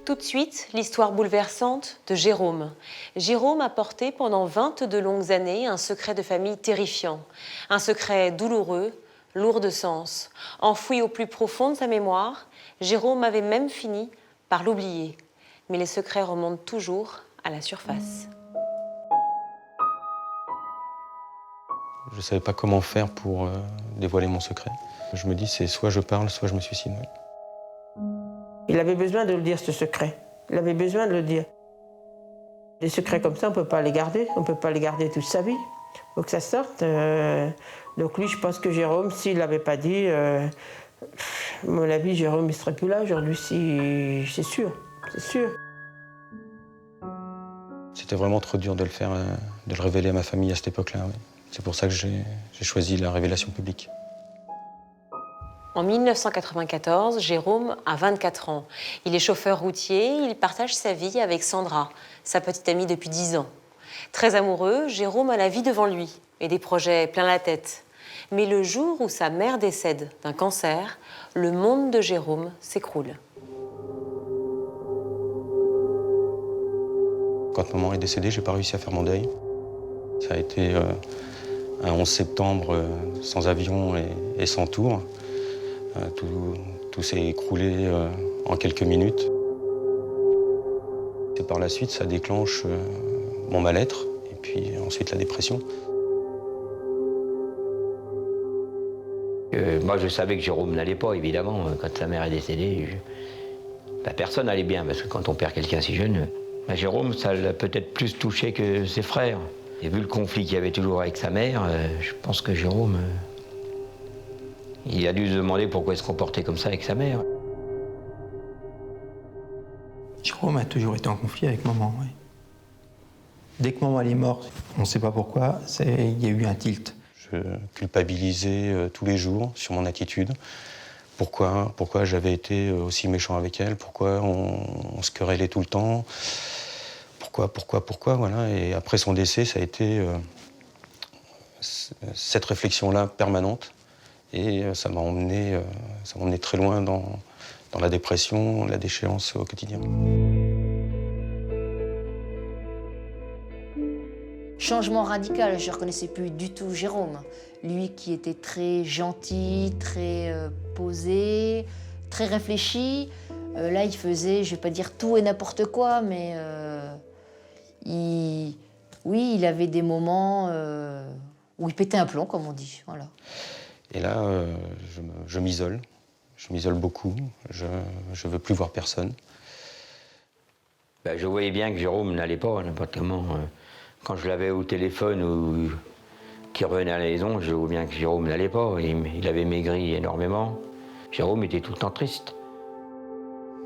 Tout de suite, l'histoire bouleversante de Jérôme. Jérôme a porté pendant 22 longues années un secret de famille terrifiant. Un secret douloureux, lourd de sens. Enfoui au plus profond de sa mémoire, Jérôme avait même fini par l'oublier. Mais les secrets remontent toujours à la surface. Je ne savais pas comment faire pour dévoiler mon secret. Je me dis, c'est soit je parle, soit je me suicide. Il avait besoin de le dire, ce secret. Il avait besoin de le dire. Des secrets comme ça, on ne peut pas les garder. On ne peut pas les garder toute sa vie. Il faut que ça sorte. Donc lui, je pense que Jérôme, s'il ne l'avait pas dit, à mon avis, Jérôme ne serait plus là aujourd'hui. C'est sûr, c'est sûr. C'était vraiment trop dur de le faire, de le révéler à ma famille à cette époque-là. Oui. C'est pour ça que j'ai choisi la révélation publique. En 1994, Jérôme a 24 ans. Il est chauffeur routier, il partage sa vie avec Sandra, sa petite amie depuis 10 ans. Très amoureux, Jérôme a la vie devant lui et des projets plein la tête. Mais le jour où sa mère décède d'un cancer, le monde de Jérôme s'écroule. Quand maman est décédée, j'ai pas réussi à faire mon deuil. Ça a été un 11 septembre sans avion et sans tour. Tout s'est écroulé en quelques minutes. Et par la suite, ça déclenche mon mal-être et puis ensuite la dépression. Moi, je savais que Jérôme n'allait pas, évidemment. Quand sa mère est décédée, personne n'allait bien, parce que quand on perd quelqu'un si jeune, Jérôme, ça l'a peut-être plus touché que ses frères. Et vu le conflit qu'il y avait toujours avec sa mère, je pense que Jérôme... il a dû se demander pourquoi il se comportait comme ça avec sa mère. Jérôme a toujours été en conflit avec maman, oui. Dès que maman est morte, on ne sait pas pourquoi, il y a eu un tilt. Je culpabilisais tous les jours sur mon attitude. Pourquoi j'avais été aussi méchant avec elle, pourquoi on se querellait tout le temps, pourquoi, voilà. Et après son décès, ça a été cette réflexion-là permanente. Et ça m'a emmené très loin dans la dépression, la déchéance au quotidien. Changement radical, je ne reconnaissais plus du tout Jérôme. Lui qui était très gentil, très posé, très réfléchi. Là, il faisait, je ne vais pas dire tout et n'importe quoi, mais il avait des moments où il pétait un plomb, comme on dit. Voilà. Et là, je m'isole. Je m'isole beaucoup. Je ne veux plus voir personne. Je voyais bien que Jérôme n'allait pas, n'importe comment. Quand je l'avais au téléphone ou qu'il revenait à la maison, je voyais bien que Jérôme n'allait pas. Il avait maigri énormément. Jérôme était tout le temps triste.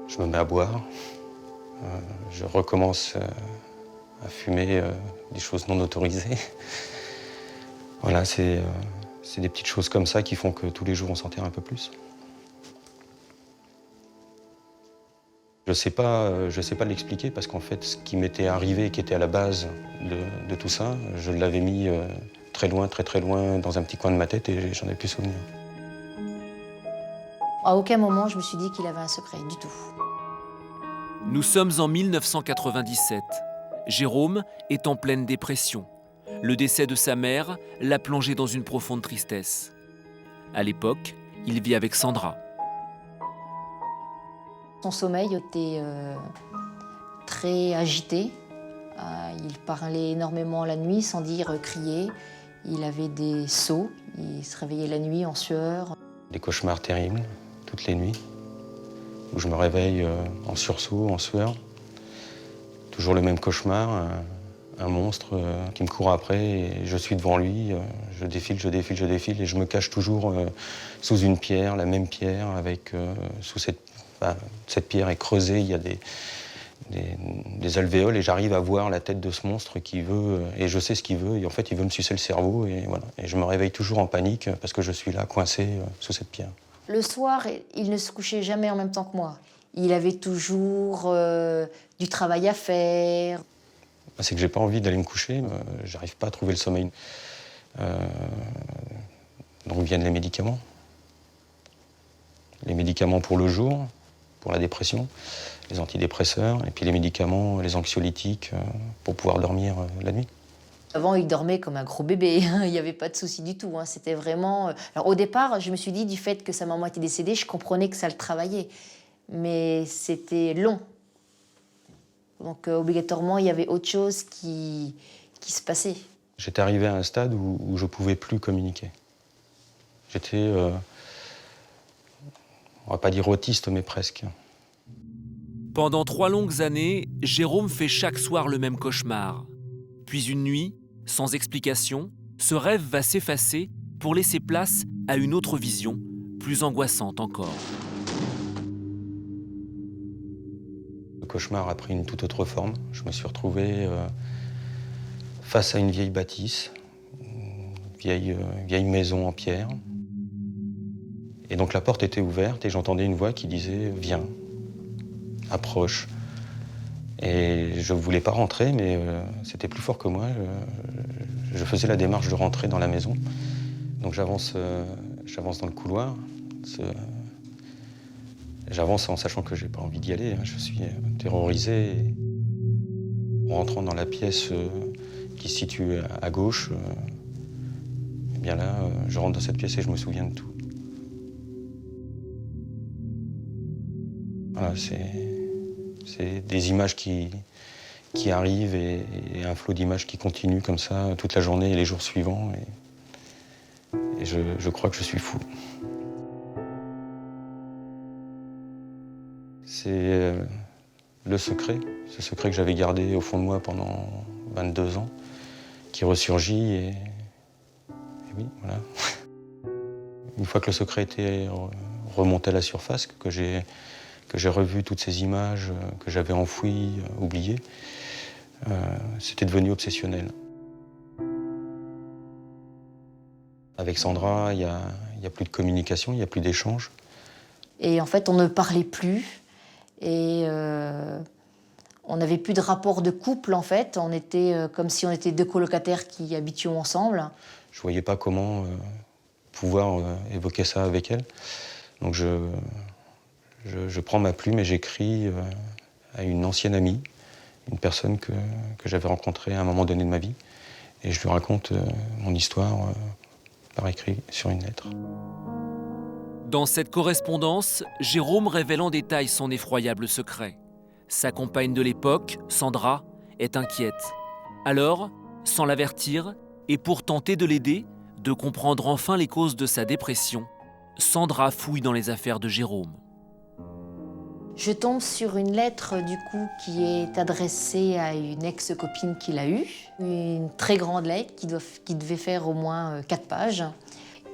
Je me mets à boire. Je recommence à fumer des choses non autorisées. Voilà, c'est des petites choses comme ça qui font que tous les jours on s'enterre un peu plus. Je sais pas l'expliquer parce qu'en fait, ce qui m'était arrivé, qui était à la base de tout ça, je l'avais mis très loin dans un petit coin de ma tête et j'en ai plus souvenir. À aucun moment, je me suis dit qu'il avait un secret, du tout. Nous sommes en 1997. Jérôme est en pleine dépression. Le décès de sa mère l'a plongé dans une profonde tristesse. À l'époque, il vit avec Sandra. Son sommeil était très agité. Il parlait énormément la nuit, sans dire crier. Il avait des sauts. Il se réveillait la nuit en sueur. Des cauchemars terribles, toutes les nuits, où je me réveille en sursaut, en sueur. Toujours le même cauchemar. Un monstre qui me court après et je suis devant lui, je défile et je me cache toujours sous une pierre, la même pierre, avec sous cette pierre est creusée, il y a des alvéoles et j'arrive à voir la tête de ce monstre qui veut, et je sais ce qu'il veut, et en fait il veut me sucer le cerveau et voilà. Et je me réveille toujours en panique parce que je suis là coincé sous cette pierre. Le soir, il ne se couchait jamais en même temps que moi. Il avait toujours du travail à faire. C'est que j'ai pas envie d'aller me coucher, j'arrive pas à trouver le sommeil. Donc viennent les médicaments. Les médicaments pour le jour, pour la dépression, les antidépresseurs, et puis les médicaments, les anxiolytiques, pour pouvoir dormir la nuit. Avant, il dormait comme un gros bébé, il n'y avait pas de souci du tout. C'était vraiment... Alors, au départ, je me suis dit, du fait que sa maman était décédée, je comprenais que ça le travaillait. Mais c'était long. Donc, obligatoirement, il y avait autre chose qui se passait. J'étais arrivé à un stade où je ne pouvais plus communiquer. J'étais, on ne va pas dire autiste, mais presque. Pendant 3 longues années, Jérôme fait chaque soir le même cauchemar. Puis une nuit, sans explication, ce rêve va s'effacer pour laisser place à une autre vision, plus angoissante encore. Le cauchemar a pris une toute autre forme. Je me suis retrouvé face à une vieille bâtisse, une vieille maison en pierre. Et donc la porte était ouverte et j'entendais une voix qui disait « Viens, approche ». Et je ne voulais pas rentrer, mais c'était plus fort que moi. Je faisais la démarche de rentrer dans la maison. Donc j'avance dans le couloir. J'avance en sachant que je n'ai pas envie d'y aller. Je suis terrorisé. Et en rentrant dans la pièce qui se situe à gauche, et bien là, je rentre dans cette pièce et je me souviens de tout. Voilà, c'est des images qui arrivent et un flot d'images qui continue comme ça toute la journée et les jours suivants. Et je crois que je suis fou. C'est le secret, ce secret que j'avais gardé au fond de moi pendant 22 ans, qui ressurgit et oui, voilà. Une fois que le secret était remonté à la surface, que j'ai revu toutes ces images que j'avais enfouies, oubliées, c'était devenu obsessionnel. Avec Sandra, il n'y a plus de communication, il n'y a plus d'échange. Et en fait, on ne parlait plus. Et on n'avait plus de rapport de couple, en fait. On était comme si on était 2 colocataires qui habitions ensemble. Je ne voyais pas comment pouvoir évoquer ça avec elle. Donc je prends ma plume et j'écris à une ancienne amie, une personne que j'avais rencontrée à un moment donné de ma vie. Et je lui raconte mon histoire par écrit sur une lettre. Dans cette correspondance, Jérôme révèle en détail son effroyable secret. Sa compagne de l'époque, Sandra, est inquiète. Alors, sans l'avertir, et pour tenter de l'aider, de comprendre enfin les causes de sa dépression, Sandra fouille dans les affaires de Jérôme. Je tombe sur une lettre, du coup, qui est adressée à une ex-copine qu'il a eue. Une très grande lettre qui devait faire au moins 4 pages.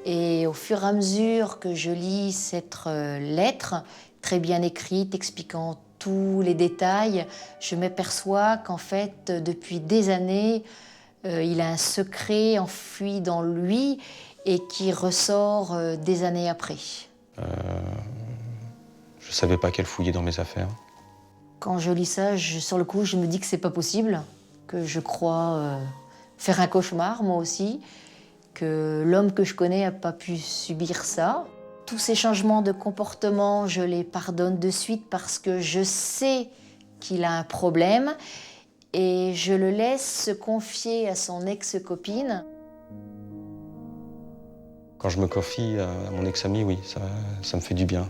Et au fur et à mesure que je lis cette lettre, très bien écrite, expliquant tous les détails, je m'aperçois qu'en fait, depuis des années, il a un secret enfoui dans lui et qui ressort des années après. Je ne savais pas qu'elle fouillait dans mes affaires. Quand je lis ça, sur le coup, je me dis que c'est pas possible, que je crois faire un cauchemar, moi aussi, que l'homme que je connais n'a pas pu subir ça. Tous ces changements de comportement, je les pardonne de suite parce que je sais qu'il a un problème et je le laisse se confier à son ex-copine. Quand je me confie à mon ex-ami, oui, ça me fait du bien.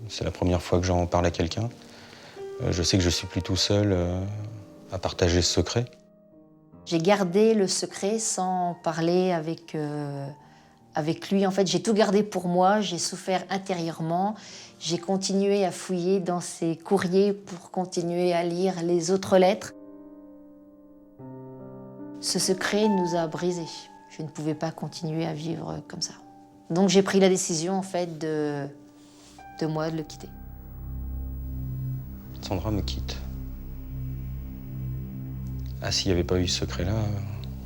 C'est la première fois que j'en parle à quelqu'un. Je sais que je ne suis plus tout seul à partager ce secret. J'ai gardé le secret sans parler avec lui. En fait, j'ai tout gardé pour moi, j'ai souffert intérieurement. J'ai continué à fouiller dans ses courriers pour continuer à lire les autres lettres. Ce secret nous a brisés. Je ne pouvais pas continuer à vivre comme ça. Donc j'ai pris la décision, en fait, de moi de le quitter. Sandra me quitte. Ah, s'il n'y avait pas eu ce secret-là,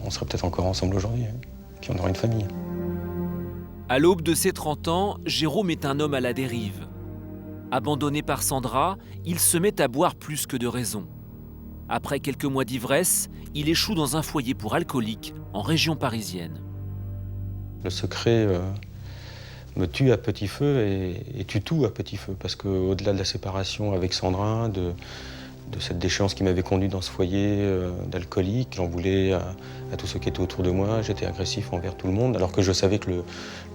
on serait peut-être encore ensemble aujourd'hui, puis on aurait une famille. À l'aube de ses 30 ans, Jérôme est un homme à la dérive. Abandonné par Sandra, il se met à boire plus que de raison. Après quelques mois d'ivresse, il échoue dans un foyer pour alcooliques en région parisienne. Le secret me tue à petit feu et tue tout à petit feu. Parce qu'au-delà de la séparation avec Sandra, de cette déchéance qui m'avait conduit dans ce foyer d'alcoolique, j'en voulais à tous ceux qui étaient autour de moi. J'étais agressif envers tout le monde, alors que je savais que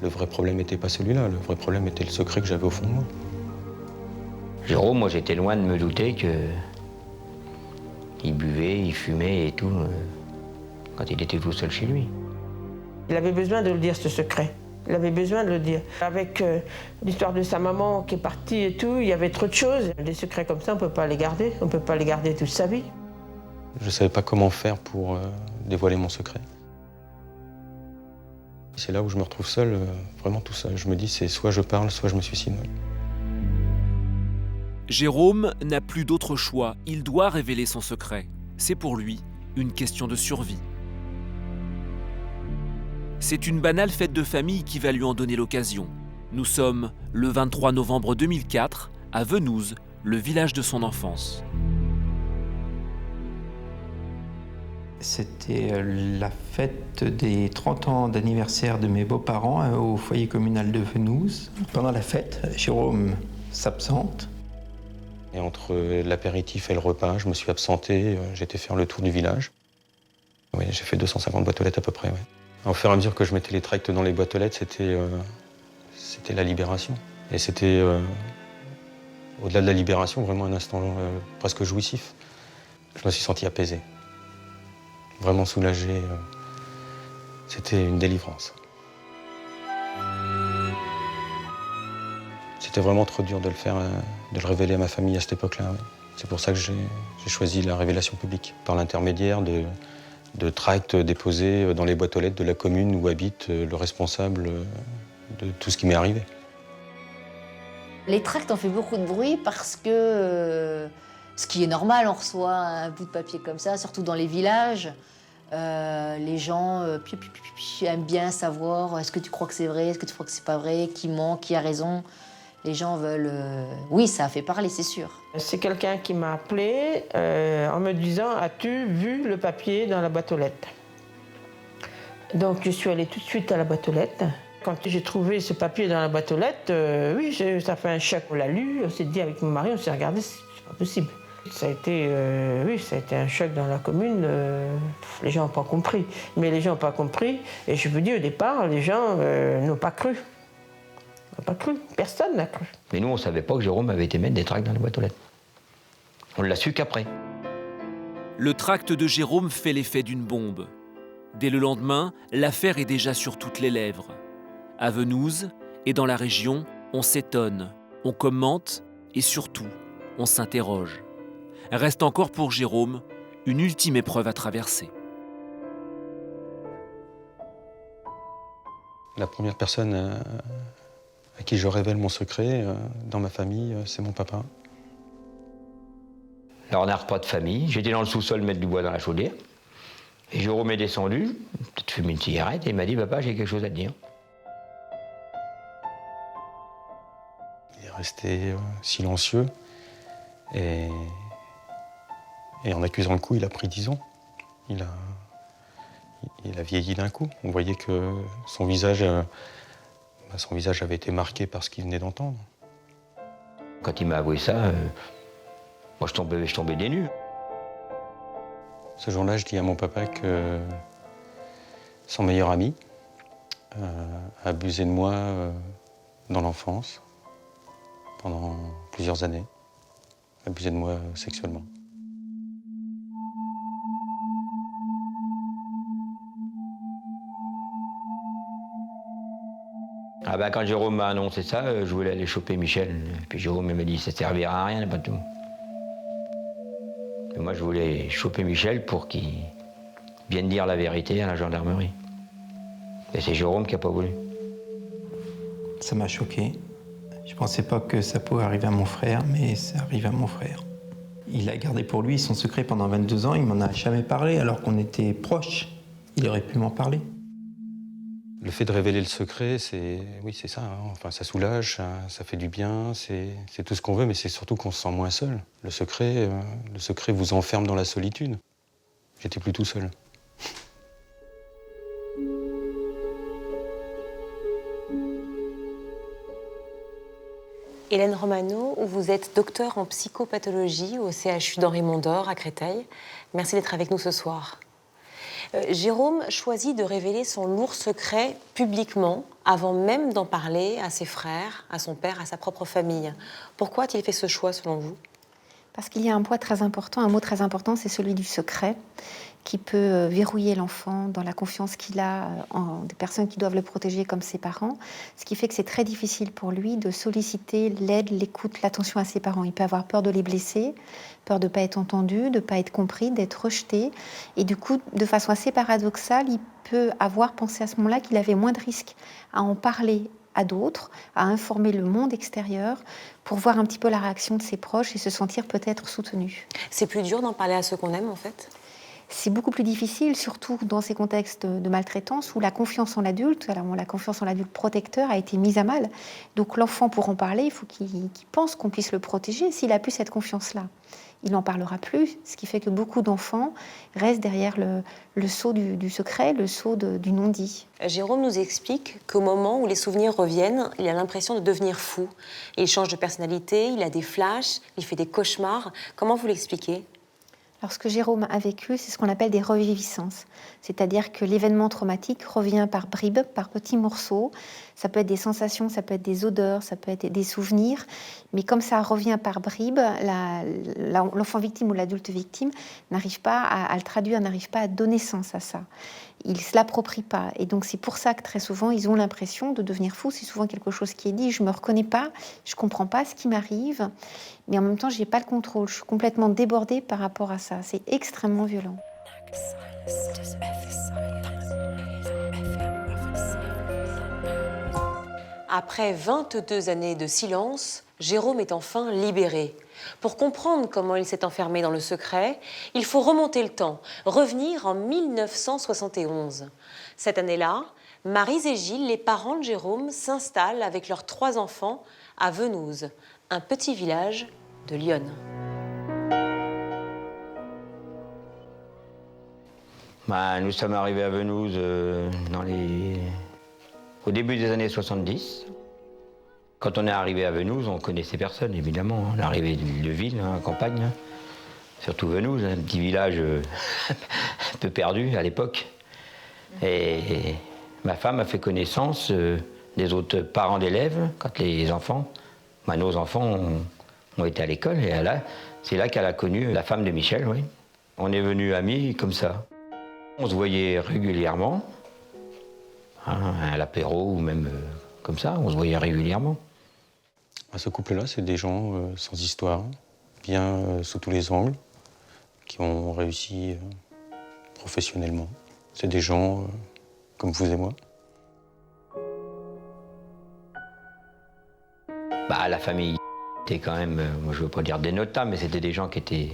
le vrai problème n'était pas celui-là. Le vrai problème était le secret que j'avais au fond de moi. Jérôme, moi j'étais loin de me douter que il buvait, il fumait et tout, quand il était tout seul chez lui. Il avait besoin de le dire, ce secret. Il avait besoin de le dire. Avec l'histoire de sa maman qui est partie et tout, il y avait trop de choses. Des secrets comme ça, on ne peut pas les garder. On ne peut pas les garder toute sa vie. Je ne savais pas comment faire pour dévoiler mon secret. C'est là où je me retrouve seul, vraiment tout seul. Je me dis, c'est soit je parle, soit je me suicide. Jérôme n'a plus d'autre choix, il doit révéler son secret. C'est pour lui une question de survie. C'est une banale fête de famille qui va lui en donner l'occasion. Nous sommes le 23 novembre 2004 à Venouze, le village de son enfance. C'était la fête des 30 ans d'anniversaire de mes beaux-parents au foyer communal de Venouze. Pendant la fête, Jérôme s'absente. Et entre l'apéritif et le repas, je me suis absenté, j'étais faire le tour du village. Oui, j'ai fait 250 boîtes aux lettres à peu près, ouais. Au fur et à mesure que je mettais les tracts dans les boîtes aux lettres, c'était la libération. Et c'était, au-delà de la libération, vraiment un instant presque jouissif. Je me suis senti apaisé, vraiment soulagé. C'était une délivrance. C'était vraiment trop dur de le faire, de le révéler à ma famille à cette époque-là. Ouais. C'est pour ça que j'ai choisi la révélation publique, par l'intermédiaire de tracts déposés dans les boîtes aux lettres de la commune où habite le responsable de tout ce qui m'est arrivé. Les tracts ont fait beaucoup de bruit parce que, ce qui est normal, on reçoit un bout de papier comme ça, surtout dans les villages. Les gens aiment bien savoir, est-ce que tu crois que c'est vrai, est-ce que tu crois que c'est pas vrai, qui ment, qui a raison. Les gens veulent... Oui, ça a fait parler, c'est sûr. C'est quelqu'un qui m'a appelé en me disant « As-tu vu le papier dans la boîte aux lettres ?» Donc je suis allée tout de suite à la boîte aux lettres. Quand j'ai trouvé ce papier dans la boîte aux lettres, oui, ça fait un choc. On l'a lu, on s'est dit avec mon mari, on s'est regardé, c'est pas possible. Ça a été, oui, ça a été un choc dans la commune. Les gens n'ont pas compris. Mais les gens n'ont pas compris. Et je vous dis, au départ, les gens n'ont pas cru. Pas cru, personne n'a cru. Mais nous, on ne savait pas que Jérôme avait été mettre des tracts dans les boîtes aux lettres. On l'a su qu'après. Le tract de Jérôme fait l'effet d'une bombe. Dès le lendemain, l'affaire est déjà sur toutes les lèvres. À Venouze et dans la région, on s'étonne, on commente et surtout, on s'interroge. Reste encore pour Jérôme une ultime épreuve à traverser. La première personne à qui je révèle mon secret dans ma famille, c'est mon papa. Alors on a un repas de famille, j'étais dans le sous-sol mettre du bois dans la chaudière. Et Jérôme est descendu, peut-être fumer une cigarette, et il m'a dit « Papa, j'ai quelque chose à te dire ». Il est resté silencieux et en accusant le coup, il a pris 10 ans. Il a vieilli d'un coup. On voyait que son visage avait été marqué par ce qu'il venait d'entendre. Quand il m'a avoué ça, moi je tombais des nues. Ce jour-là, je dis à mon papa que son meilleur ami a abusé de moi dans l'enfance, pendant plusieurs années, abusé de moi sexuellement. Ah ben, quand Jérôme m'a annoncé ça, je voulais aller choper Michel. Puis Jérôme m'a dit, ça ne servira à rien, pas tout. Et moi, je voulais choper Michel pour qu'il vienne dire la vérité à la gendarmerie. Et c'est Jérôme qui n'a pas voulu. Ça m'a choqué. Je ne pensais pas que ça pouvait arriver à mon frère, mais ça arrive à mon frère. Il a gardé pour lui son secret pendant 22 ans, il m'en a jamais parlé alors qu'on était proches. Il aurait pu m'en parler. Le fait de révéler le secret, oui, c'est ça. Hein. Enfin, ça soulage, ça fait du bien, c'est tout ce qu'on veut, mais c'est surtout qu'on se sent moins seul. Le secret vous enferme dans la solitude. J'étais plus tout seul. Hélène Romano, vous êtes docteur en psychopathologie au CHU d'Henri Mondor à Créteil. Merci d'être avec nous ce soir. Jérôme choisit de révéler son lourd secret publiquement, avant même d'en parler à ses frères, à son père, à sa propre famille. Pourquoi a-t-il fait ce choix, selon vous ? Parce qu'il y a un poids très important, un mot très important, c'est celui du secret, qui peut verrouiller l'enfant dans la confiance qu'il a en des personnes qui doivent le protéger comme ses parents, ce qui fait que c'est très difficile pour lui de solliciter l'aide, l'écoute, l'attention à ses parents. Il peut avoir peur de les blesser, peur de ne pas être entendu, de ne pas être compris, d'être rejeté. Et du coup, de façon assez paradoxale, il peut avoir pensé à ce moment-là qu'il avait moins de risques à en parler à d'autres, à informer le monde extérieur pour voir un petit peu la réaction de ses proches et se sentir peut-être soutenu. C'est plus dur d'en parler à ceux qu'on aime, en fait ? C'est beaucoup plus difficile, surtout dans ces contextes de maltraitance où la confiance en l'adulte, alors la confiance en l'adulte protecteur a été mise à mal. Donc l'enfant, pour en parler, il faut qu'il pense qu'on puisse le protéger. S'il a plus cette confiance-là, il n'en parlera plus, ce qui fait que beaucoup d'enfants restent derrière le sceau du secret, le sceau du non-dit. Jérôme nous explique qu'au moment où les souvenirs reviennent, il a l'impression de devenir fou. Il change de personnalité, il a des flashs, il fait des cauchemars. Comment vous l'expliquez ? Alors, ce que Jérôme a vécu, c'est ce qu'on appelle des reviviscences. C'est-à-dire que l'événement traumatique revient par bribes, par petits morceaux. Ça peut être des sensations, ça peut être des odeurs, ça peut être des souvenirs. Mais comme ça revient par bribes, l'enfant victime ou l'adulte victime n'arrive pas à le traduire, n'arrive pas à donner sens à ça. Ils ne se l'approprient pas. Et donc, c'est pour ça que très souvent, ils ont l'impression de devenir fous. C'est souvent quelque chose qui est dit. Je ne me reconnais pas, je ne comprends pas ce qui m'arrive. Mais en même temps, je n'ai pas le contrôle. Je suis complètement débordée par rapport à ça. C'est extrêmement violent. Après 22 années de silence, Jérôme est enfin libéré. Pour comprendre comment il s'est enfermé dans le secret, il faut remonter le temps, revenir en 1971. Cette année-là, Maryse et Gilles, les parents de Jérôme, s'installent avec leurs 3 enfants à Venouze, un petit village de l'Yonne. Nous sommes arrivés à Venouze au début des années 70. Quand on est arrivé à Venouze, on connaissait personne, évidemment. On est arrivé de ville, campagne, surtout Venouze, un petit village un peu perdu à l'époque. Et ma femme a fait connaissance des autres parents d'élèves quand les enfants, nos enfants ont été à l'école. Et c'est là qu'elle a connu la femme de Michel, oui. On est venus amis comme ça. On se voyait régulièrement, à l'apéro ou même comme ça, on se voyait régulièrement. Ce couple-là, c'est des gens sans histoire, bien sous tous les angles, qui ont réussi professionnellement. C'est des gens comme vous et moi. La famille était quand même, moi je ne veux pas dire des notables, mais c'était des gens qui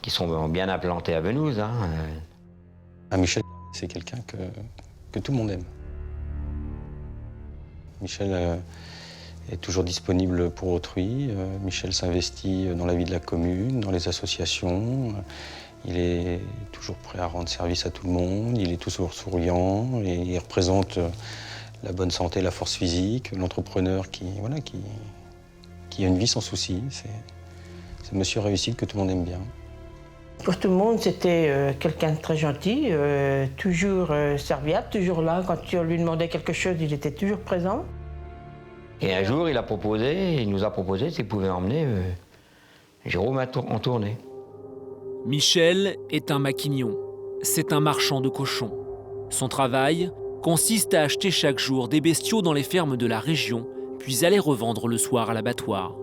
sont bien implantés à Venouze. Michel, c'est quelqu'un que tout le monde aime. Michel est toujours disponible pour autrui. Michel s'investit dans la vie de la commune, dans les associations. Il est toujours prêt à rendre service à tout le monde. Il est toujours souriant et il représente la bonne santé, la force physique, l'entrepreneur qui a une vie sans souci. C'est monsieur réussite que tout le monde aime bien. Pour tout le monde, c'était quelqu'un de très gentil, toujours serviable, toujours là. Quand tu lui demandais quelque chose, il était toujours présent. Et un jour, il nous a proposé s'il pouvait emmener Jérôme en tournée. Michel est un maquignon. C'est un marchand de cochons. Son travail consiste à acheter chaque jour des bestiaux dans les fermes de la région, puis à les revendre le soir à l'abattoir.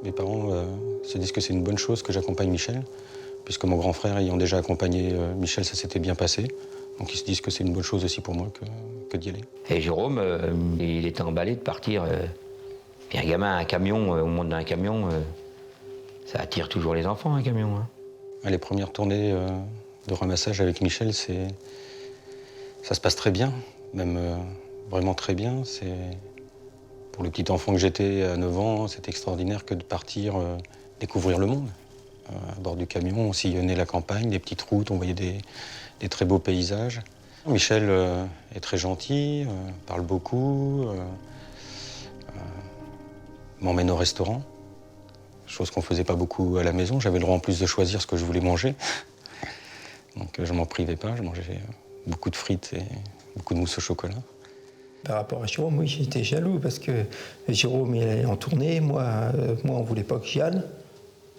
Mes parents se disent que c'est une bonne chose que j'accompagne Michel, puisque mon grand frère ayant déjà accompagné Michel, ça s'était bien passé. Donc ils se disent que c'est une bonne chose aussi pour moi que d'y aller. Et Jérôme, il était emballé de partir. Puis un gamin, un camion, au monde d'un camion, ça attire toujours les enfants, un camion. Les premières tournées de ramassage avec Michel, ça se passe très bien, même vraiment très bien. Pour le petit enfant que j'étais à 9 ans, c'est extraordinaire que de partir découvrir le monde. À bord du camion, on sillonnait la campagne, des petites routes, on voyait des très beaux paysages. Michel est très gentil, parle beaucoup. m'emmène au restaurant, chose qu'on faisait pas beaucoup à la maison. J'avais le droit en plus de choisir ce que je voulais manger. Donc je m'en privais pas, je mangeais beaucoup de frites et beaucoup de mousse au chocolat. Par rapport à Jérôme, oui, j'étais jaloux parce que Jérôme il allait en tournée, moi on voulait pas que j'y aille.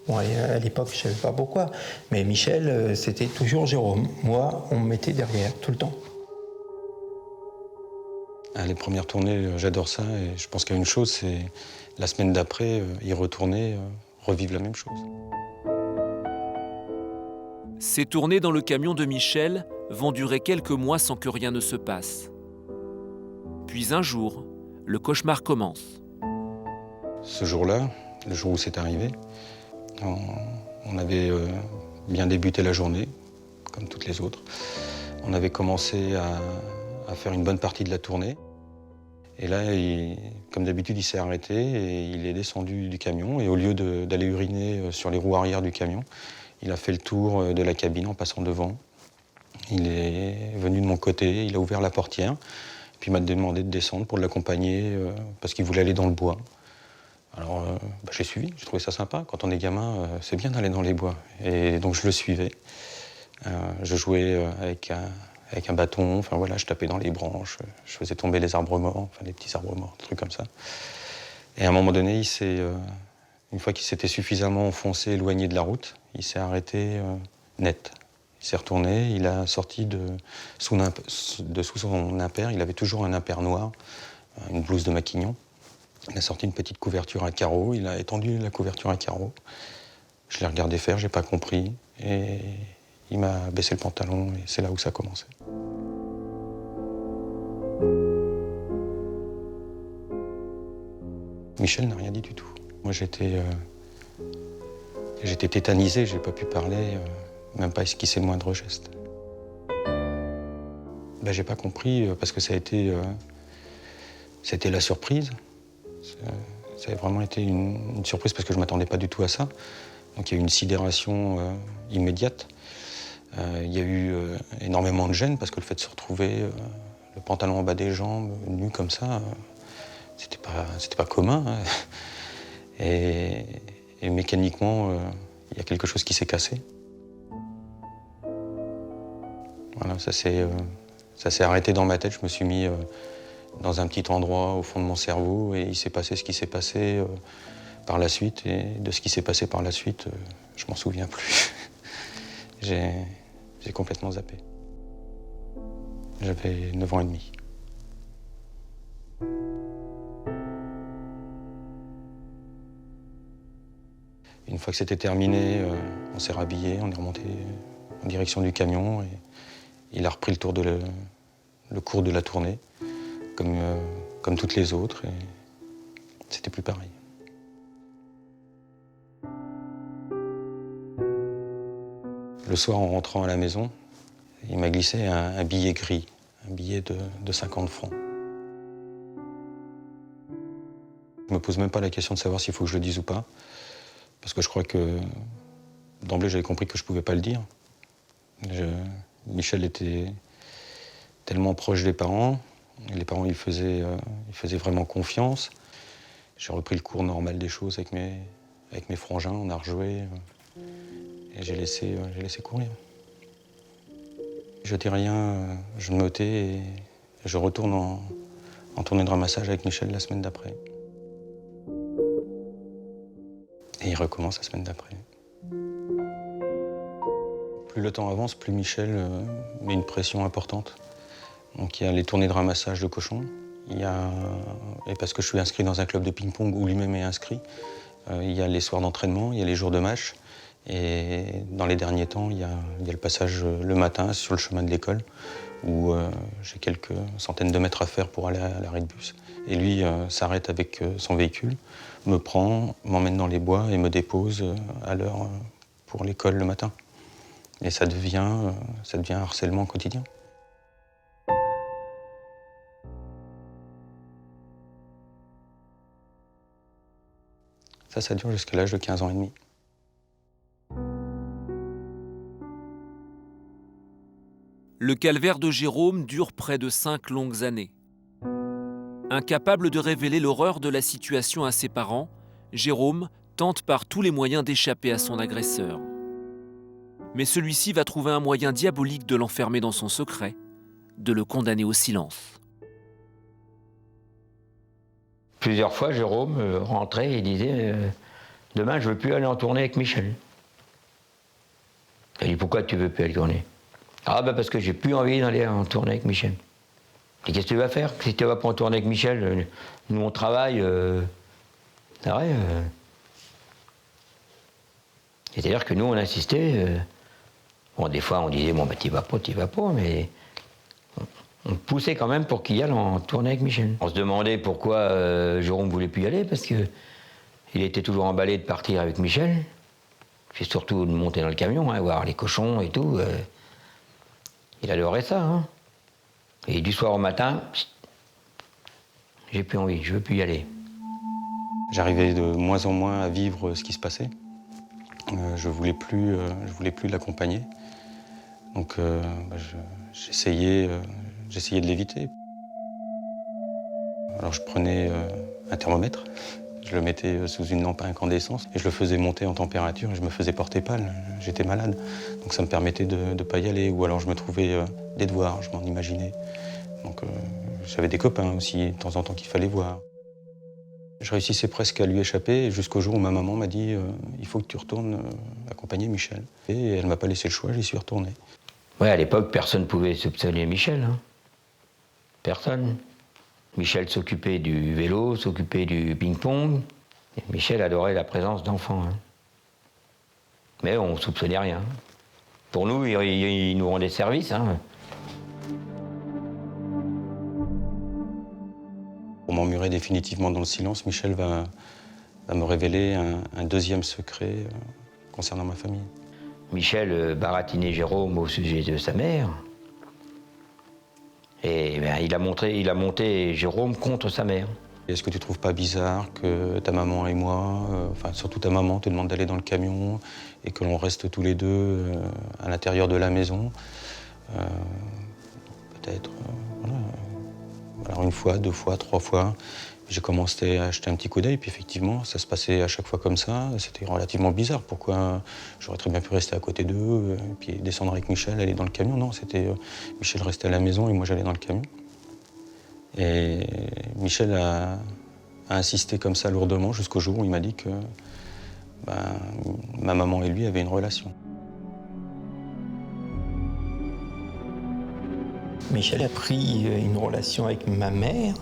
Bon, à l'époque, je savais pas pourquoi, mais Michel, c'était toujours Jérôme. Moi, on me mettait derrière, tout le temps. Les premières tournées, j'adore ça et je pense qu'il y a une chose, c'est la semaine d'après, y retourner, revivre la même chose. Ces tournées dans le camion de Michel vont durer quelques mois sans que rien ne se passe. Puis un jour, le cauchemar commence. Ce jour-là, le jour où c'est arrivé, on avait bien débuté la journée, comme toutes les autres. On avait commencé à faire une bonne partie de la tournée. Et là, comme d'habitude, il s'est arrêté et il est descendu du camion. Et au lieu d'aller uriner sur les roues arrière du camion, il a fait le tour de la cabine en passant devant. Il est venu de mon côté, il a ouvert la portière. Puis il m'a demandé de descendre pour l'accompagner parce qu'il voulait aller dans le bois. Alors j'ai suivi, j'ai trouvé ça sympa. Quand on est gamin, c'est bien d'aller dans les bois. Et donc je le suivais. Je jouais avec un bâton, enfin voilà, je tapais dans les branches, je faisais tomber les arbres morts, enfin les petits arbres morts, des trucs comme ça. Et à un moment donné, une fois qu'il s'était suffisamment enfoncé, éloigné de la route, il s'est arrêté net. Il s'est retourné, il a sorti de sous son impair, il avait toujours un impair noir, une blouse de maquignon. Il a sorti une petite couverture à carreaux, il a étendu la couverture à carreaux. Je l'ai regardé faire, j'ai pas compris, et il m'a baissé le pantalon, et c'est là où ça a commencé. Michel n'a rien dit du tout. Moi j'étais tétanisé, j'ai pas pu parler, même pas esquisser le moindre geste. J'ai pas compris, parce que c'était la surprise. Ça a vraiment été une surprise parce que je ne m'attendais pas du tout à ça. Donc il y a eu une sidération immédiate. Il y a eu énormément de gêne parce que le fait de se retrouver le pantalon en bas des jambes, nu comme ça, c'était pas commun. Hein. Et mécaniquement, il y a quelque chose qui s'est cassé. Voilà, ça s'est arrêté dans ma tête. Je me suis mis dans un petit endroit au fond de mon cerveau et il s'est passé ce qui s'est passé par la suite. Et de ce qui s'est passé par la suite, je m'en souviens plus. J'ai complètement zappé. J'avais 9 ans et demi. Une fois que c'était terminé, on s'est rhabillé, on est remonté en direction du camion et il a repris le cours de la tournée. Comme toutes les autres, et c'était plus pareil. Le soir, en rentrant à la maison, il m'a glissé un billet gris, un billet de 50 francs. Je me pose même pas la question de savoir s'il faut que je le dise ou pas, parce que je crois que d'emblée, j'avais compris que je pouvais pas le dire. Michel était tellement proche des parents. Et les parents, ils faisaient vraiment confiance. J'ai repris le cours normal des choses avec mes frangins, on a rejoué. Et j'ai laissé courir. Je dis rien, je me tais et je retourne en tournée de ramassage avec Michel la semaine d'après. Et il recommence la semaine d'après. Plus le temps avance, plus Michel met une pression importante. Donc il y a les tournées de ramassage de cochons, et parce que je suis inscrit dans un club de ping-pong où lui-même est inscrit, il y a les soirs d'entraînement, il y a les jours de match, et dans les derniers temps, il y a le passage le matin sur le chemin de l'école, où j'ai quelques centaines de mètres à faire pour aller à l'arrêt de bus. Et lui s'arrête avec son véhicule, me prend, m'emmène dans les bois et me dépose à l'heure pour l'école le matin. Et ça devient un harcèlement quotidien. Ça dure jusqu'à l'âge de 15 ans et demi. Le calvaire de Jérôme dure près de 5 longues années. Incapable de révéler l'horreur de la situation à ses parents, Jérôme tente par tous les moyens d'échapper à son agresseur. Mais celui-ci va trouver un moyen diabolique de l'enfermer dans son secret, de le condamner au silence. Plusieurs fois, Jérôme rentrait et disait demain, je ne veux plus aller en tournée avec Michel. Il dit pourquoi tu ne veux plus aller tourner? Ah ben parce que j'ai plus envie d'aller en tournée avec Michel. Et qu'est-ce que tu vas faire? Si tu ne vas pas en tournée avec Michel, nous on travaille. C'est vrai. C'est-à-dire que nous on insistait. Bon, des fois on disait bon ben t'y vas pas, mais on poussait quand même pour qu'il y aille en tournée avec Michel. On se demandait pourquoi Jérôme ne voulait plus y aller, parce qu'il était toujours emballé de partir avec Michel. Puis surtout de monter dans le camion, hein, voir les cochons et tout. Il adorait ça. Hein. Et du soir au matin, j'ai plus envie, je veux plus y aller. J'arrivais de moins en moins à vivre ce qui se passait. Je voulais plus l'accompagner. Donc j'essayais de l'éviter. Alors je prenais un thermomètre, je le mettais sous une lampe à incandescence et je le faisais monter en température et je me faisais porter pâle. J'étais malade, donc ça me permettait de ne pas y aller. Ou alors je me trouvais des devoirs, je m'en imaginais. Donc j'avais des copains aussi, de temps en temps, qu'il fallait voir. Je réussissais presque à lui échapper jusqu'au jour où ma maman m'a dit il faut que tu retournes accompagner Michel. Et elle ne m'a pas laissé le choix, j'y suis retourné. Ouais, à l'époque, personne ne pouvait soupçonner Michel. Hein. Personne. Michel s'occupait du vélo, s'occupait du ping-pong. Michel adorait la présence d'enfants. Hein. Mais on ne soupçonnait rien. Pour nous, il nous rendait service. Hein. Pour m'emmurer définitivement dans le silence, Michel va me révéler un deuxième secret concernant ma famille. Michel baratinait Jérôme au sujet de sa mère. Et ben, il a monté Jérôme contre sa mère. Est-ce que tu trouves pas bizarre que ta maman et moi, enfin surtout ta maman, te demande d'aller dans le camion et que l'on reste tous les deux à l'intérieur de la maison? Peut-être, voilà. Alors une fois, 2 fois, 3 fois, j'ai commencé à jeter un petit coup d'œil, puis effectivement, ça se passait à chaque fois comme ça. C'était relativement bizarre. Pourquoi j'aurais très bien pu rester à côté d'eux, puis descendre avec Michel, aller dans le camion? Non, c'était Michel restait à la maison et moi j'allais dans le camion. Et Michel a insisté comme ça lourdement jusqu'au jour où il m'a dit que ma maman et lui avaient une relation. Michel a pris une relation avec ma mère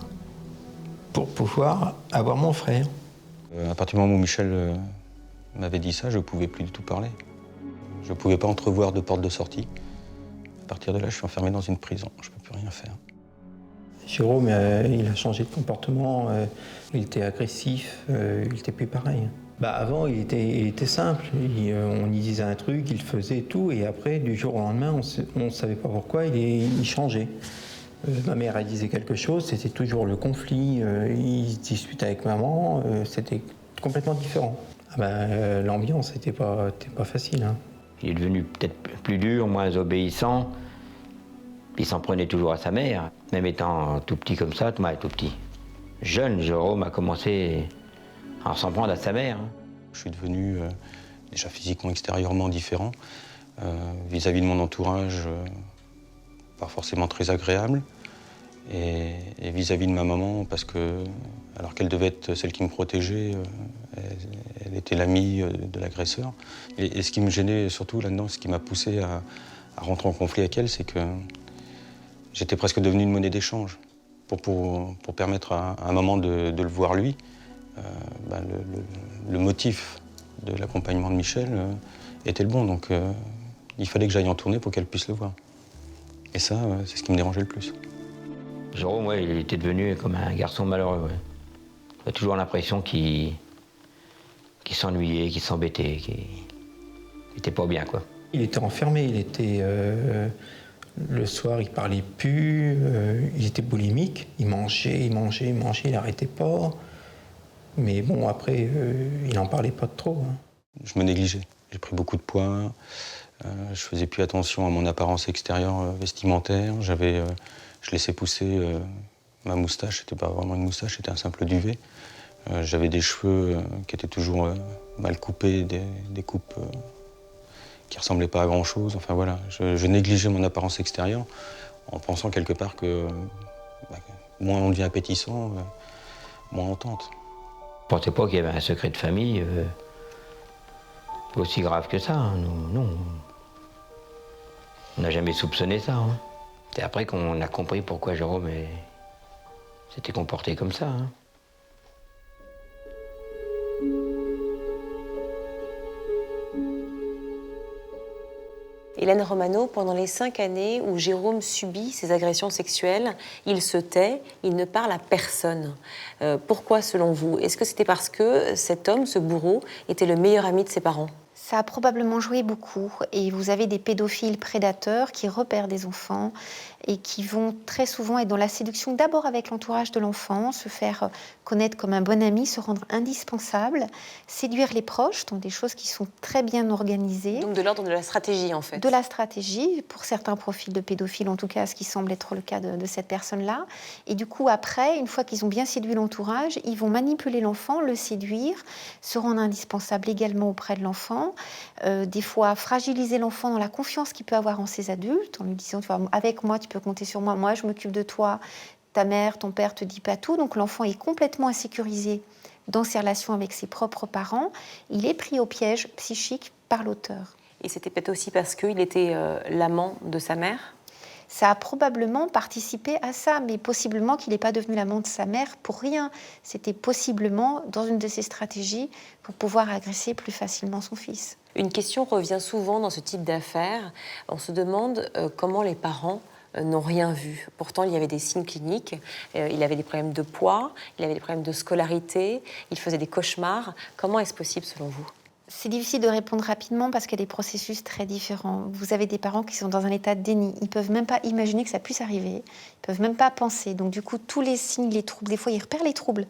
pour pouvoir avoir mon frère. À partir du moment où Michel m'avait dit ça, je ne pouvais plus du tout parler. Je ne pouvais pas entrevoir de porte de sortie. À partir de là, je suis enfermé dans une prison. Je ne peux plus rien faire. Jérôme, il a changé de comportement. Il était agressif, il était plus pareil. Avant, il était simple. On y disait un truc, il faisait tout, et après, du jour au lendemain, on ne savait pas pourquoi, il changeait. Ma mère, elle disait quelque chose, c'était toujours le conflit. Il se disputait avec maman, c'était complètement différent. L'ambiance n'était pas facile. Hein. Il est devenu peut-être plus dur, moins obéissant. Il s'en prenait toujours à sa mère, même étant tout petit comme ça, tout petit. Jeune, Jérôme a commencé à s'en prendre à sa mère. Je suis devenu déjà physiquement, extérieurement différent, vis-à-vis de mon entourage, pas forcément très agréable, et vis-à-vis de ma maman, parce que, alors qu'elle devait être celle qui me protégeait, elle était l'amie de l'agresseur. Et ce qui me gênait surtout là-dedans, ce qui m'a poussé à rentrer en conflit avec elle, c'est que j'étais presque devenu une monnaie d'échange pour permettre à un moment de le voir lui. Le motif de l'accompagnement de Michel était le bon, donc il fallait que j'aille en tournée pour qu'elle puisse le voir. Et ça, c'est ce qui me dérangeait le plus. Jérôme, ouais, il était devenu comme un garçon malheureux. Ouais. J'ai toujours l'impression qu'il s'ennuyait, qu'il s'embêtait, qu'il n'était pas bien, quoi. Il était enfermé, il était... le soir, il parlait plus, il était boulimique, il mangeait, il n'arrêtait pas. Mais bon, après, il n'en parlait pas trop. Hein. Je me négligeais. J'ai pris beaucoup de poids. Je faisais plus attention à mon apparence extérieure vestimentaire. Je laissais pousser Ma moustache, c'était pas vraiment une moustache, c'était un simple duvet. J'avais des cheveux qui étaient toujours mal coupés, des coupes qui ressemblaient pas à grand-chose. Enfin voilà, je négligeais mon apparence extérieure en pensant quelque part que moins on devient appétissant, moins on tente. Je ne pensais pas qu'il y avait un secret de famille aussi grave que ça. Hein. Non, on n'a jamais soupçonné ça. Hein. C'est après qu'on a compris pourquoi Jérôme s'était comporté comme ça. Hein. Hélène Romano, pendant les 5 années où Jérôme subit ces agressions sexuelles, il se tait, il ne parle à personne. Pourquoi, selon vous? Est-ce que c'était parce que cet homme, ce bourreau, était le meilleur ami de ses parents? Ça a probablement joué beaucoup. Et vous avez des pédophiles prédateurs qui repèrent des enfants et qui vont très souvent être dans la séduction d'abord avec l'entourage de l'enfant, se faire connaître comme un bon ami, se rendre indispensable, séduire les proches, donc des choses qui sont très bien organisées. Donc de l'ordre de la stratégie, en fait. De la stratégie, pour certains profils de pédophiles, en tout cas, ce qui semble être le cas de cette personne-là. Et du coup, après, une fois qu'ils ont bien séduit l'entourage, ils vont manipuler l'enfant, le séduire, se rendre indispensable également auprès de l'enfant, des fois fragiliser l'enfant dans la confiance qu'il peut avoir en ses adultes, en lui disant, tu vois, avec moi, tu peux compter sur moi, moi je m'occupe de toi, ta mère, ton père te dit pas tout, donc l'enfant est complètement insécurisé dans ses relations avec ses propres parents, il est pris au piège psychique par l'auteur. Et c'était peut-être aussi parce qu'il était l'amant de sa mère? Ça a probablement participé à ça, mais possiblement qu'il n'est pas devenu l'amant de sa mère pour rien. C'était possiblement dans une de ses stratégies pour pouvoir agresser plus facilement son fils. Une question revient souvent dans ce type d'affaires. On se demande comment les parents n'ont rien vu. Pourtant, il y avait des signes cliniques. Il avait des problèmes de poids, il avait des problèmes de scolarité, il faisait des cauchemars. Comment est-ce possible selon vous? C'est difficile de répondre rapidement parce qu'il y a des processus très différents. Vous avez des parents qui sont dans un état de déni. Ils ne peuvent même pas imaginer que ça puisse arriver. Ils ne peuvent même pas penser. Donc du coup, tous les signes, les troubles, des fois, ils repèrent les troubles.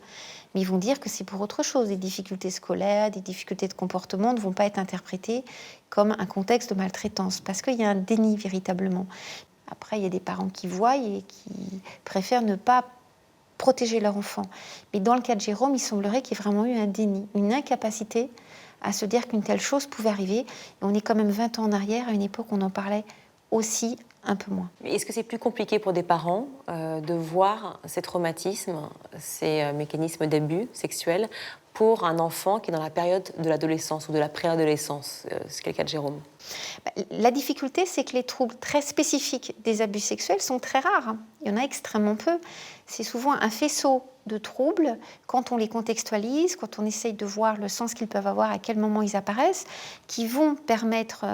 Mais ils vont dire que c'est pour autre chose. Des difficultés scolaires, des difficultés de comportement ne vont pas être interprétées comme un contexte de maltraitance parce qu'il y a un déni véritablement. Après, il y a des parents qui voient et qui préfèrent ne pas protéger leur enfant. Mais dans le cas de Jérôme, il semblerait qu'il y ait vraiment eu un déni, une incapacité à se dire qu'une telle chose pouvait arriver. Et on est quand même 20 ans en arrière, à une époque où on en parlait aussi un peu moins. Mais est-ce que c'est plus compliqué pour des parents de voir ces traumatismes, ces mécanismes d'abus sexuels pour un enfant qui est dans la période de l'adolescence ou de la préadolescence? C'est le cas de Jérôme. La difficulté, c'est que les troubles très spécifiques des abus sexuels sont très rares. Il y en a extrêmement peu. C'est souvent un faisceau de troubles, quand on les contextualise, quand on essaye de voir le sens qu'ils peuvent avoir, à quel moment ils apparaissent, qui vont permettre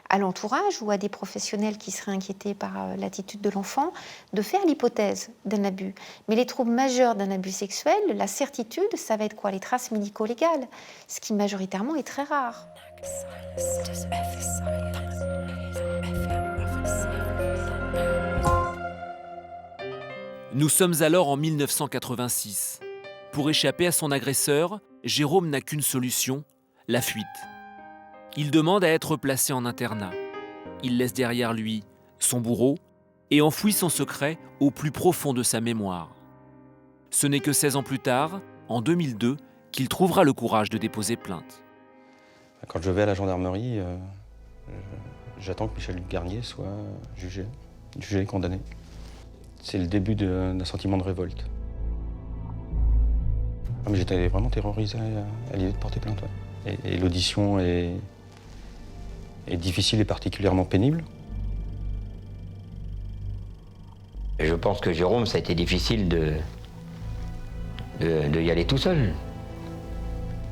à l'entourage ou à des professionnels qui seraient inquiétés par l'attitude de l'enfant de faire l'hypothèse d'un abus. Mais les troubles majeurs d'un abus sexuel, la certitude, ça va être quoi? Les traces médico-légales, ce qui majoritairement est très rare. Nous sommes alors en 1986. Pour échapper à son agresseur, Jérôme n'a qu'une solution, la fuite. Il demande à être placé en internat. Il laisse derrière lui son bourreau et enfouit son secret au plus profond de sa mémoire. Ce n'est que 16 ans plus tard, en 2002, qu'il trouvera le courage de déposer plainte. Quand je vais à la gendarmerie, j'attends que Michel Garnier soit jugé et condamné. C'est le début d'un sentiment de révolte. Mais j'étais vraiment terrorisé à l'idée de porter plainte. Ouais. Et l'audition est difficile et particulièrement pénible. Je pense que Jérôme, ça a été difficile de y aller tout seul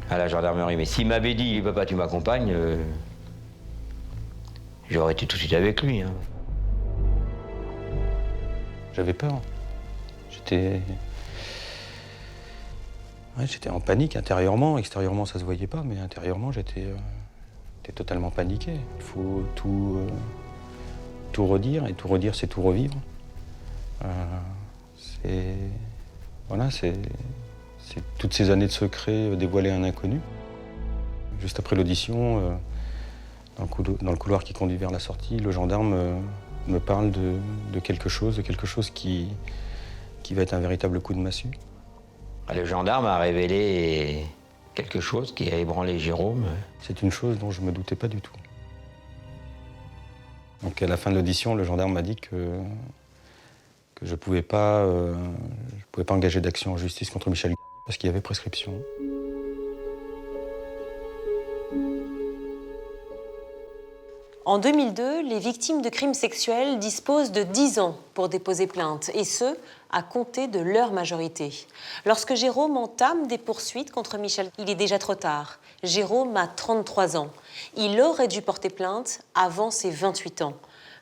à la gendarmerie. Mais s'il m'avait dit « Papa, tu m'accompagnes », j'aurais été tout de suite avec lui. Hein. J'avais peur. J'étais en panique intérieurement. Extérieurement, ça se voyait pas, mais intérieurement, j'étais totalement paniqué. Il faut tout redire, et tout redire, c'est tout revivre. C'est toutes ces années de secret dévoilés à un inconnu. Juste après l'audition, dans le couloir qui conduit vers la sortie, le gendarme me parle de quelque chose qui qui va être un véritable coup de massue. Le gendarme a révélé quelque chose qui a ébranlé Jérôme. C'est une chose dont je ne me doutais pas du tout. Donc à la fin de l'audition, le gendarme m'a dit que je ne pouvais pas engager d'action en justice contre Michel parce qu'il y avait prescription. En 2002, les victimes de crimes sexuels disposent de 10 ans pour déposer plainte, et ce, à compter de leur majorité. Lorsque Jérôme entame des poursuites contre Michel, il est déjà trop tard. Jérôme a 33 ans. Il aurait dû porter plainte avant ses 28 ans.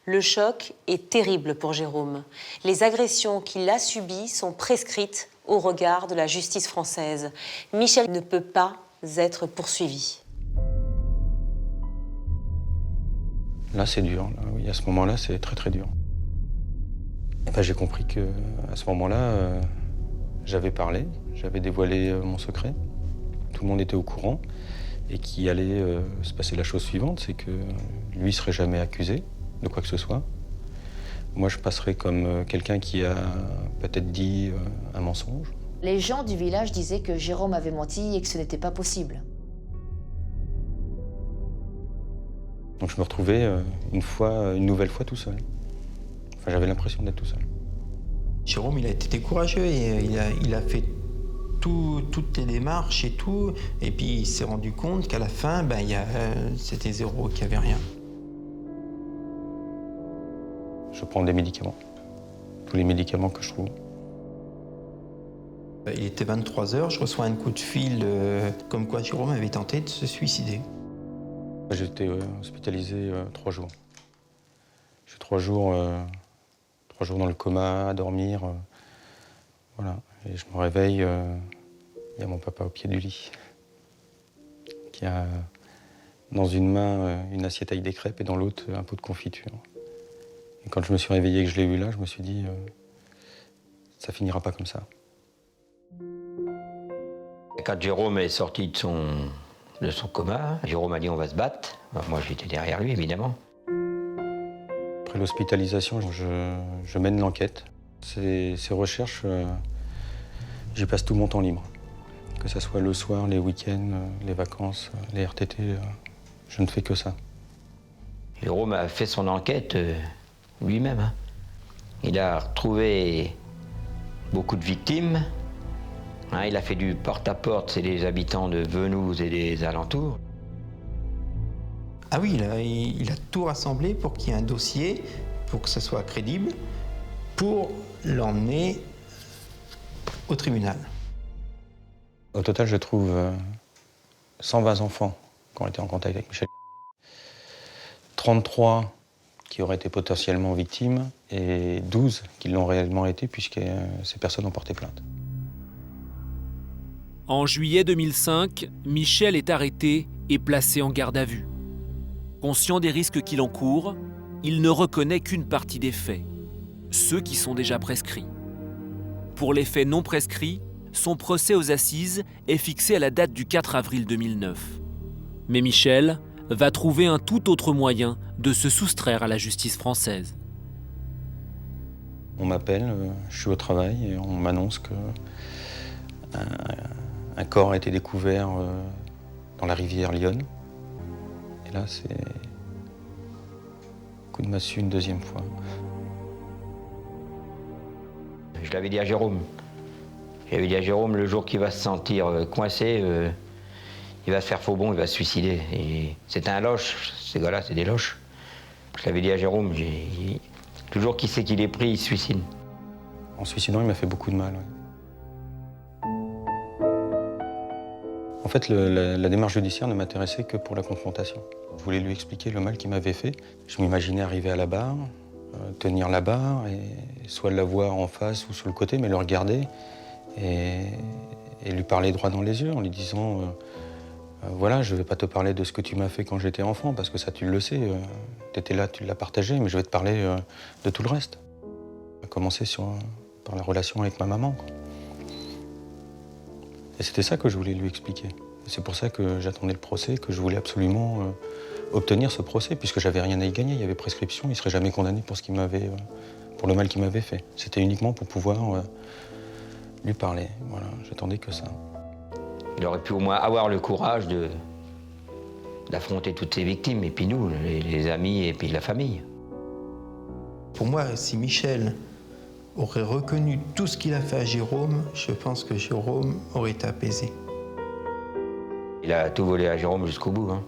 Le choc est terrible pour Jérôme. Les agressions qu'il a subies sont prescrites au regard de la justice française. Michel ne peut pas être poursuivi. Là, c'est dur. Là, oui, à ce moment-là, c'est très, très dur. J'ai compris qu'à ce moment-là, j'avais parlé, j'avais dévoilé mon secret. Tout le monde était au courant et qu'il allait se passer la chose suivante, c'est que lui ne serait jamais accusé de quoi que ce soit. Moi, je passerais comme quelqu'un qui a peut-être dit un mensonge. Les gens du village disaient que Jérôme avait menti et que ce n'était pas possible. Donc je me retrouvais une nouvelle fois tout seul. Enfin, j'avais l'impression d'être tout seul. Jérôme, il a été courageux et il a fait toutes les démarches et tout. Et puis il s'est rendu compte qu'à la fin, c'était zéro, qu'il n'y avait rien. Je prends des médicaments. Tous les médicaments que je trouve. Il était 23h, je reçois un coup de fil comme quoi Jérôme avait tenté de se suicider. J'ai été hospitalisé 3 jours. J'ai 3 jours dans le coma, à dormir. Voilà. Et je me réveille, il y a mon papa au pied du lit, qui a dans une main une assiette avec des crêpes et dans l'autre un pot de confiture. Et quand je me suis réveillé et que je l'ai eu là, je me suis dit, ça finira pas comme ça. Quand Jérôme est sorti de son coma, Jérôme a dit on va se battre. Moi j'étais derrière lui évidemment. Après l'hospitalisation, je mène l'enquête. Ces recherches, j'y passe tout mon temps libre. Que ce soit le soir, les week-ends, les vacances, les RTT, je ne fais que ça. Jérôme a fait son enquête lui-même. Hein. Il a retrouvé beaucoup de victimes. Hein, il a fait du porte-à-porte, c'est les habitants de Venooz et des alentours. Ah oui, il a tout rassemblé pour qu'il y ait un dossier, pour que ce soit crédible, pour l'emmener au tribunal. Au total, je trouve 120 enfants qui ont été en contact avec Michel. 33 qui auraient été potentiellement victimes et 12 qui l'ont réellement été puisque ces personnes ont porté plainte. En juillet 2005, Michel est arrêté et placé en garde à vue. Conscient des risques qu'il encourt, il ne reconnaît qu'une partie des faits, ceux qui sont déjà prescrits. Pour les faits non prescrits, son procès aux assises est fixé à la date du 4 avril 2009. Mais Michel va trouver un tout autre moyen de se soustraire à la justice française. On m'appelle, je suis au travail et on m'annonce que un corps a été découvert dans la rivière Lyonne. Et là, c'est coup de massue une deuxième fois. Je l'avais dit à Jérôme. J'avais dit à Jérôme, le jour qu'il va se sentir coincé, il va se faire faux bon, il va se suicider. C'est un loche, ces gars-là, c'est des loches. Je l'avais dit à Jérôme, toujours qu'il sait qu'il est pris, il se suicide. En se suicidant, il m'a fait beaucoup de mal. Ouais. En fait, la démarche judiciaire ne m'intéressait que pour la confrontation. Je voulais lui expliquer le mal qu'il m'avait fait. Je m'imaginais arriver à la barre, tenir la barre, et soit la voir en face ou sur le côté, mais le regarder et lui parler droit dans les yeux en lui disant voilà, je ne vais pas te parler de ce que tu m'as fait quand j'étais enfant, parce que ça, tu le sais, tu étais là, tu l'as partagé, mais je vais te parler de tout le reste. On a commencé par la relation avec ma maman, quoi. Et c'était ça que je voulais lui expliquer. C'est pour ça que j'attendais le procès, que je voulais absolument obtenir ce procès, puisque j'avais rien à y gagner, il y avait prescription, il ne serait jamais condamné pour ce qu'il m'avait pour le mal qu'il m'avait fait. C'était uniquement pour pouvoir lui parler. Voilà, j'attendais que ça. Il aurait pu au moins avoir le courage d'affronter toutes ses victimes, et puis nous, les amis et puis la famille. Pour moi, si Michel aurait reconnu tout ce qu'il a fait à Jérôme, je pense que Jérôme aurait été apaisé. Il a tout volé à Jérôme jusqu'au bout. Hein.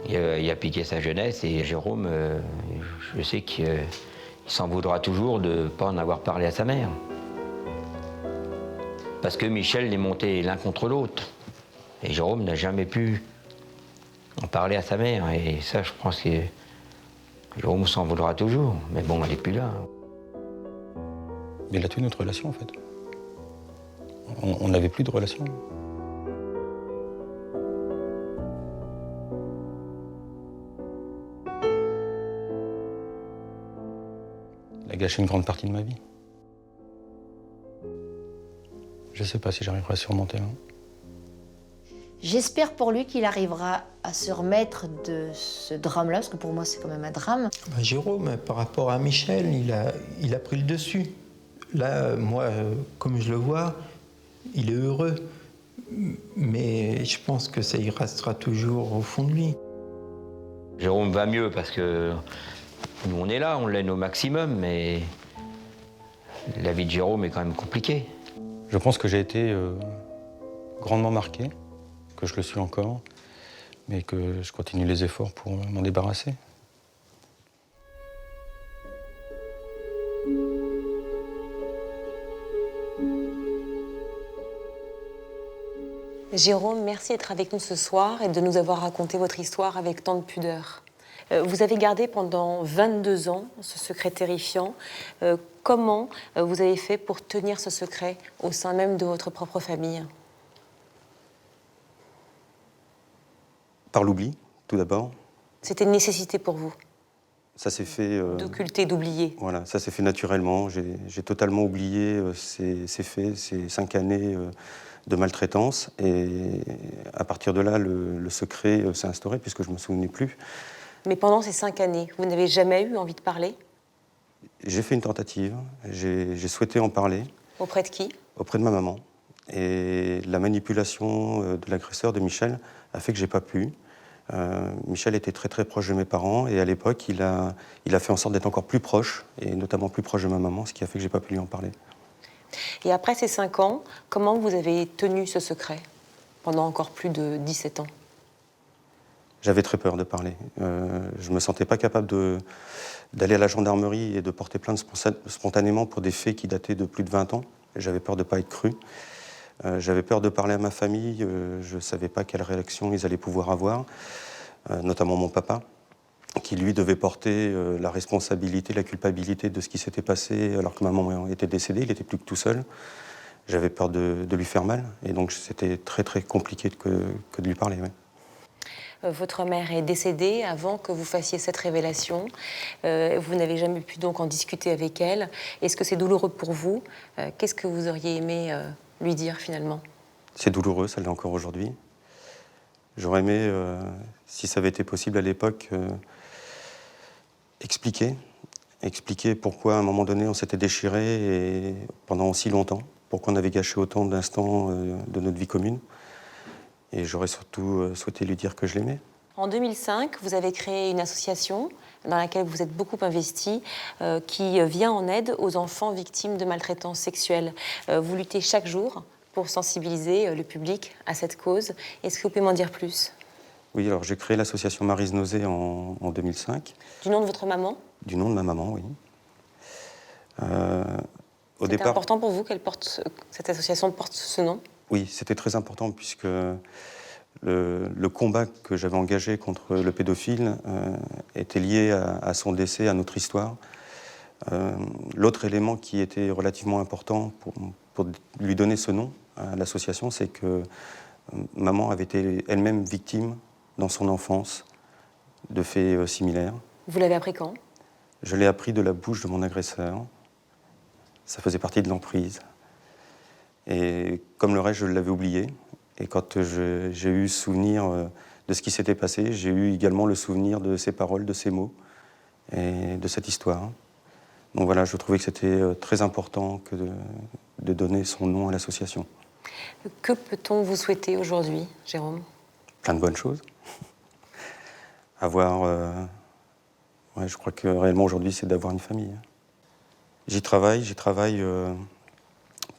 Il a piqué sa jeunesse, et Jérôme, je sais qu'il s'en voudra toujours de ne pas en avoir parlé à sa mère. Parce que Michel les montait l'un contre l'autre. Et Jérôme n'a jamais pu en parler à sa mère. Et ça, je pense que Jérôme s'en voudra toujours. Mais bon, elle n'est plus là. Mais il a tué notre relation, en fait. On n'avait plus de relation. Il a gâché une grande partie de ma vie. Je ne sais pas si j'arriverai à surmonter. Hein. J'espère pour lui qu'il arrivera à se remettre de ce drame-là, parce que pour moi c'est quand même un drame. Jérôme, par rapport à Michel, il a pris le dessus. Là, moi, comme je le vois, il est heureux. Mais je pense que ça y restera toujours au fond de lui. Jérôme va mieux parce que nous on est là, on l'aide au maximum, mais la vie de Jérôme est quand même compliquée. Je pense que j'ai été grandement marqué, que je le suis encore, mais que je continue les efforts pour m'en débarrasser. Jérôme, merci d'être avec nous ce soir et de nous avoir raconté votre histoire avec tant de pudeur. Vous avez gardé pendant 22 ans ce secret terrifiant. Comment vous avez fait pour tenir ce secret au sein même de votre propre famille? Par l'oubli, tout d'abord. C'était une nécessité pour vous? Ça s'est fait... D'occulter, d'oublier? Voilà, ça s'est fait naturellement. J'ai totalement oublié ces faits, ces 5 années de maltraitance. Et à partir de là, le secret s'est instauré, puisque je ne me souvenais plus. Mais pendant ces 5 années, vous n'avez jamais eu envie de parler? J'ai fait une tentative. J'ai souhaité en parler. Auprès de qui? Auprès de ma maman. Et la manipulation de l'agresseur, de Michel, a fait que j'ai pas pu. Michel était très très proche de mes parents, et à l'époque, il a fait en sorte d'être encore plus proche, et notamment plus proche de ma maman, ce qui a fait que j'ai pas pu lui en parler. Et après ces 5 ans, comment vous avez tenu ce secret pendant encore plus de 17 ans? J'avais très peur de parler. Je me sentais pas capable d'aller à la gendarmerie et de porter plainte spontanément pour des faits qui dataient de plus de 20 ans. J'avais peur de pas être cru. J'avais peur de parler à ma famille. Je ne savais pas quelle réaction ils allaient pouvoir avoir, notamment mon papa, qui lui devait porter la responsabilité, la culpabilité de ce qui s'était passé alors que maman était décédée. Il n'était plus que tout seul. J'avais peur de lui faire mal, et donc c'était très très compliqué que de lui parler. Ouais. Votre mère est décédée avant que vous fassiez cette révélation. Vous n'avez jamais pu donc en discuter avec elle. Est-ce que c'est douloureux pour vous? Qu'est-ce que vous auriez aimé lui dire finalement? C'est douloureux, ça l'est encore aujourd'hui. J'aurais aimé, si ça avait été possible à l'époque, expliquer pourquoi à un moment donné on s'était déchiré et pendant aussi longtemps, pourquoi on avait gâché autant d'instants de notre vie commune. Et j'aurais surtout souhaité lui dire que je l'aimais. En 2005, vous avez créé une association dans laquelle vous êtes beaucoup investi, qui vient en aide aux enfants victimes de maltraitance sexuelle. Vous luttez chaque jour pour sensibiliser le public à cette cause. Est-ce que vous pouvez m'en dire plus? Oui, alors j'ai créé l'association Maryse Nausée en 2005. Du nom de votre maman? Du nom de ma maman, oui. C'était important pour vous qu'elle porte, cette association porte ce nom? Oui, c'était très important puisque le combat que j'avais engagé contre le pédophile était lié à son décès, à notre histoire. L'autre élément qui était relativement important pour lui donner ce nom à l'association, c'est que maman avait été elle-même victime dans son enfance de faits similaires. Vous l'avez appris quand? Je l'ai appris de la bouche de mon agresseur. Ça faisait partie de l'emprise. Et comme le reste, je l'avais oublié. Et quand j'ai eu souvenir de ce qui s'était passé, j'ai eu également le souvenir de ses paroles, de ses mots. et de cette histoire. Donc voilà, je trouvais que c'était très important de donner son nom à l'association. Que peut-on vous souhaiter aujourd'hui, Jérôme? Plein de bonnes choses. Je crois que réellement aujourd'hui, c'est d'avoir une famille. J'y travaille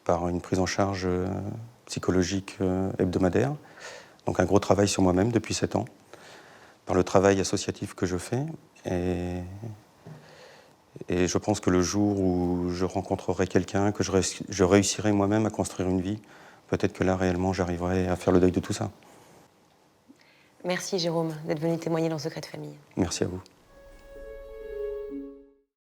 par une prise en charge psychologique hebdomadaire. Donc un gros travail sur moi-même depuis 7 ans, par le travail associatif que je fais. Et je pense que le jour où je rencontrerai quelqu'un, que je réussirai moi-même à construire une vie, peut-être que là, réellement, j'arriverai à faire le deuil de tout ça. Merci Jérôme d'être venu témoigner dans Secret de famille. Merci à vous.